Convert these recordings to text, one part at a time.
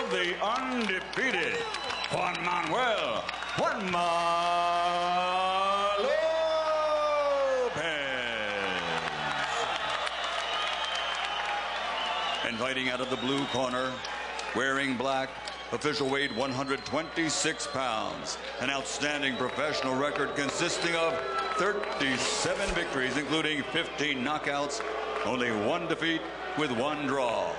the undefeated Juan Manuel Lopez. And fighting out of the blue corner, wearing black, official weight 126 pounds. An outstanding professional record consisting of 37 victories, including 15 knockouts, only 1 defeat with 1 draw.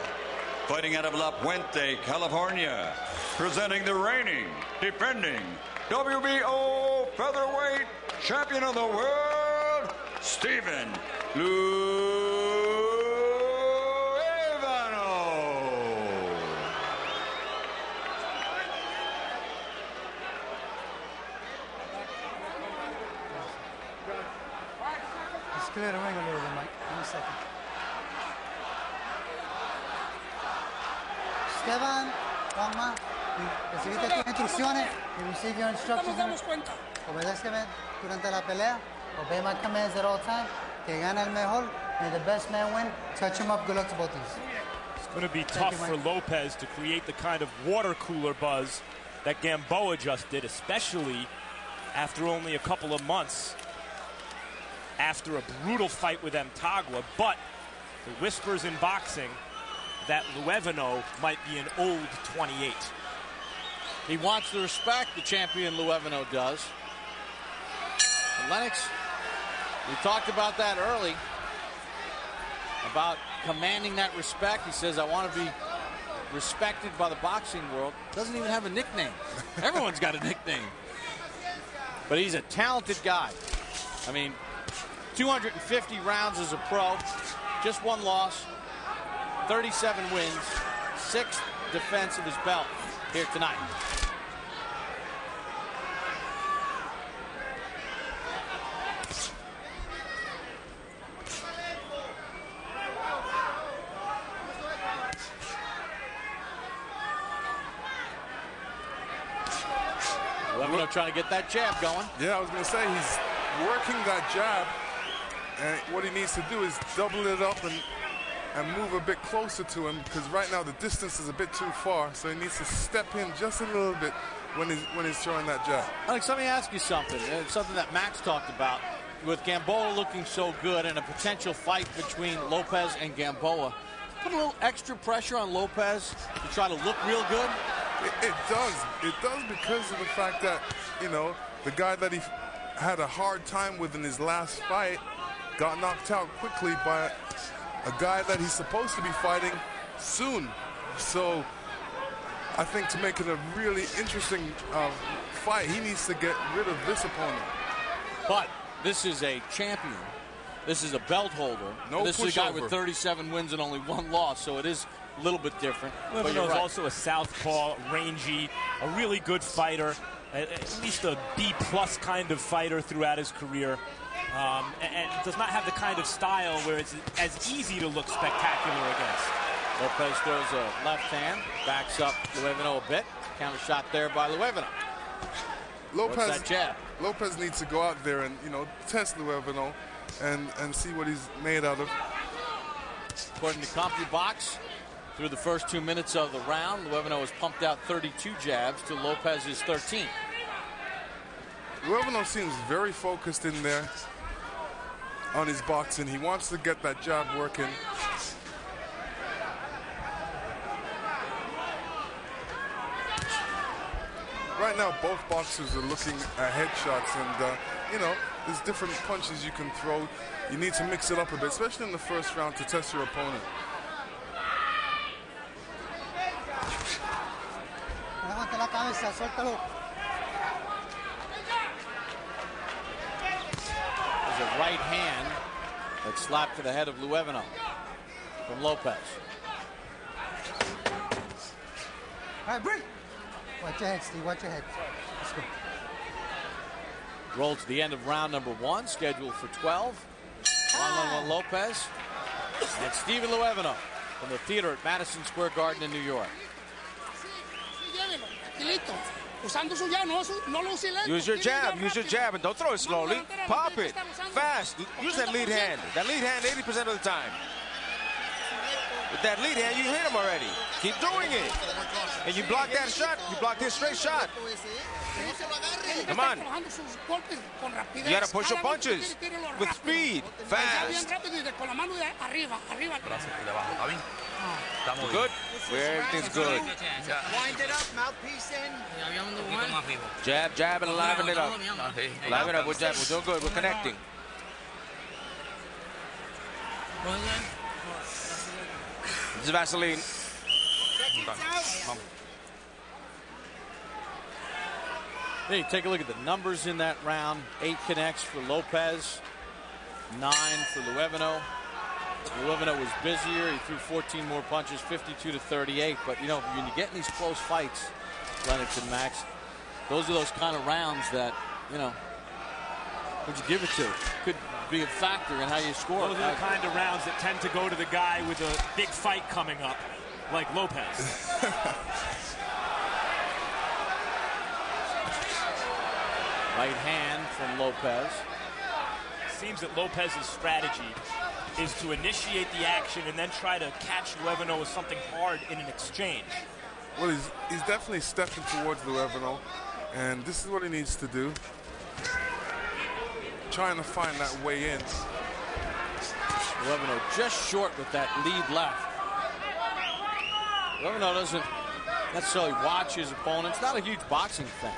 Fighting out of La Puente, California, presenting the reigning, defending WBO featherweight champion of the world, Stephen Luevano. Let's clear the ring a little bit, Mike. 1 second. Esteban, Juanma, recibiste tus instrucciones. You received your instructions. Obedéceme durante la pelea. Obey my commands at all times. Que gane el mejor. May the best man win. Touch him up. Good luck to both of you. It's going to be tough for Lopez to create the kind of water cooler buzz that Gamboa just did, especially after only a couple of months after a brutal fight with Mtagwa. But the whispers in boxing that Luevano might be an old 28. He wants the respect, the champion Luevano does. And Lennox, we talked about that early, about commanding that respect. He says, I want to be respected by the boxing world. Doesn't even have a nickname. Everyone's got a nickname. But he's a talented guy. I mean, 250 rounds as a pro, just 1 loss. 37 wins, 6th defense of his belt here tonight. Luevano trying to get that jab going. Yeah, I was going to say, he's working that jab, and what he needs to do is double it up and move a bit closer to him, because right now the distance is a bit too far, so he needs to step in just a little bit when he's throwing that jab. Alex, let me ask you something. It's something that Max talked about. With Gamboa looking so good and a potential fight between Lopez and Gamboa, put a little extra pressure on Lopez to try to look real good? It does. It does, because of the fact that, you know, the guy that he had a hard time with in his last fight got knocked out quickly by a guy that he's supposed to be fighting soon. So I think to make it a really interesting fight, he needs to get rid of this opponent. But this is a champion. This is a belt holder. This is a guy with 37 wins and only 1 loss, so it is a little bit different. Luevano is also a southpaw, rangy, a really good fighter, at least a B+ kind of fighter throughout his career. And does not have the kind of style where it's as easy to look spectacular against. Lopez throws a left hand, backs up Luevano a bit. Counter shot there by Luevano. Lopez needs to go out there and, you know, test Luevano and see what he's made out of. According to CompuBox, through the first 2 minutes of the round, Luevano has pumped out 32 jabs to Lopez's 13. Luevano seems very focused in there on his boxing. He wants to get that jab working. Right now, both boxers are looking at headshots, and you know, there's different punches you can throw. You need to mix it up a bit, especially in the first round, to test your opponent. Levante la cabeza, suéltalo. There's a right hand that slapped to the head of Luevano from Lopez. All right, break. Watch your head, Steve. Watch your head. Let's go. Roll to the end of round number 1, scheduled for 12. Juan Manuel Lopez and Stephen Luevano from the theater at Madison Square Garden in New York. Use your jab, and don't throw it slowly. Pop it, fast. Use that lead hand. That lead hand 80% of the time. With that lead hand, you hit him already. Keep doing it. And you block that shot. You block his straight shot. Come on. You got to push your punches with speed, fast. Good. Everything's good. Wind it up, mouthpiece in. Jab, jab, and liven it up. Liven it up with jab. We're doing good. We're connecting. This is Vaseline. Hey, take a look at the numbers in that round. 8 connects for Lopez, 9 for Luevano. Luevano was busier. He threw 14 more punches, 52-38. But, you know, when you get in these close fights, Lennox and Max, those are those kind of rounds that, you know, who'd you give it to? Could be a factor in how you score. Those are the kind of rounds that tend to go to the guy with a big fight coming up, like Lopez. Right hand from Lopez. Seems that Lopez's strategy is to initiate the action and then try to catch Luevano with something hard in an exchange. Well, he's definitely stepping towards Luevano, and this is what he needs to do. Trying to find that way in. Luevano just short with that lead left. Luevano doesn't necessarily watch his opponents. Not a huge boxing fan.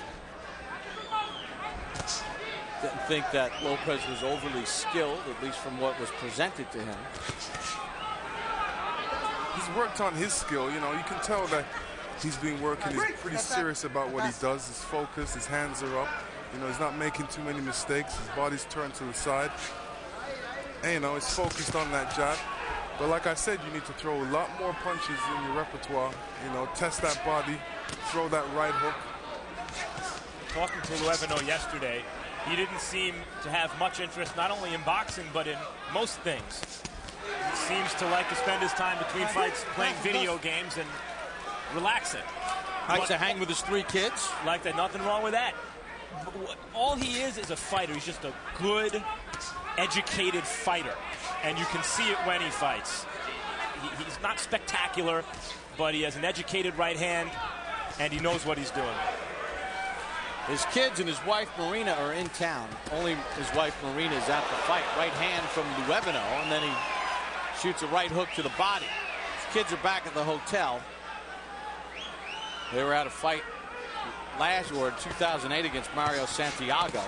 Didn't think that Lopez was overly skilled, at least from what was presented to him. He's worked on his skill. You know, you can tell that he's been working. He's pretty serious about what he does. His focus, his hands are up. You know, he's not making too many mistakes. His body's turned to the side. And, you know, he's focused on that jab. But like I said, you need to throw a lot more punches in your repertoire. You know, test that body, throw that right hook. Talking to Luevano yesterday, he didn't seem to have much interest not only in boxing, but in most things. He seems to like to spend his time between fights playing video games and relaxing. Likes to hang with his 3 kids. Like that, nothing wrong with that. All he is a fighter. He's just a good, educated fighter. And you can see it when he fights. He's not spectacular, but he has an educated right hand, and he knows what he's doing. His kids and his wife Marina are in town. Only his wife Marina is at the fight. Right hand from Luevano, and then he shoots a right hook to the body. His kids are back at the hotel. They were at a fight last year in 2008 against Mario Santiago.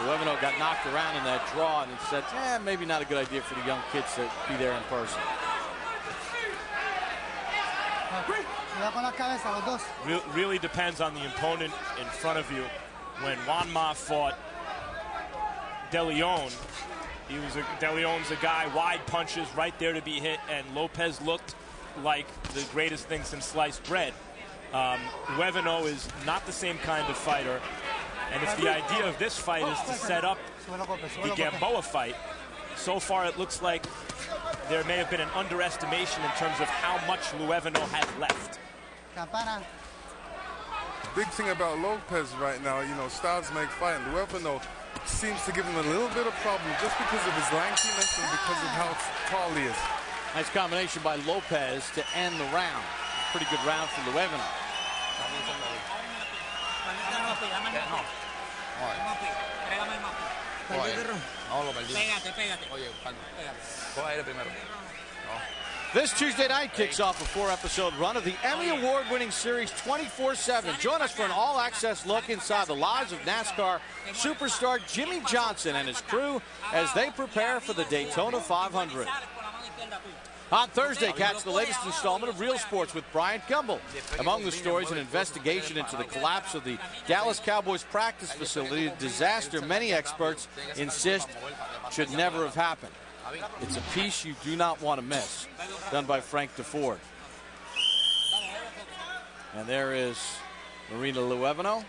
Luevano got knocked around in that draw, and he said, maybe not a good idea for the young kids to be there in person. Really depends on the opponent in front of you. When Juan Ma fought De Leon, De Leon's a guy, wide punches right there to be hit, and Lopez looked like the greatest thing since sliced bread. Luevano is not the same kind of fighter, and if the idea of this fight is to set up the Gamboa fight, so far it looks like there may have been an underestimation in terms of how much Luevano has left. Big thing about Lopez right now, you know, styles make fight, and Luevano seems to give him a little bit of problem just because of his lankiness and because of how tall he is. Nice combination by Lopez to end the round. Pretty good round for Luevano. This Tuesday night kicks off a 4-episode run of the Emmy Award-winning series 24/7. Join us for an all-access look inside the lives of NASCAR superstar Jimmy Johnson and his crew as they prepare for the Daytona 500. On Thursday, catch the latest installment of Real Sports with Bryant Gumbel. Among the stories, an investigation into the collapse of the Dallas Cowboys practice facility, a disaster many experts insist should never have happened. It's a piece you do not want to miss, done by Frank DeFord. And there is Marina Luevano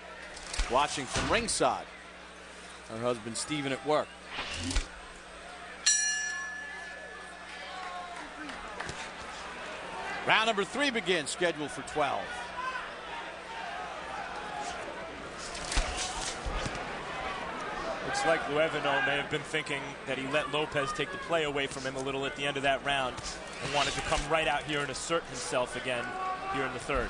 watching from ringside. Her husband Steven at work. Round number 3 begins, scheduled for 12. Looks like Luevano may have been thinking that he let Lopez take the play away from him a little at the end of that round and wanted to come right out here and assert himself again here in the third.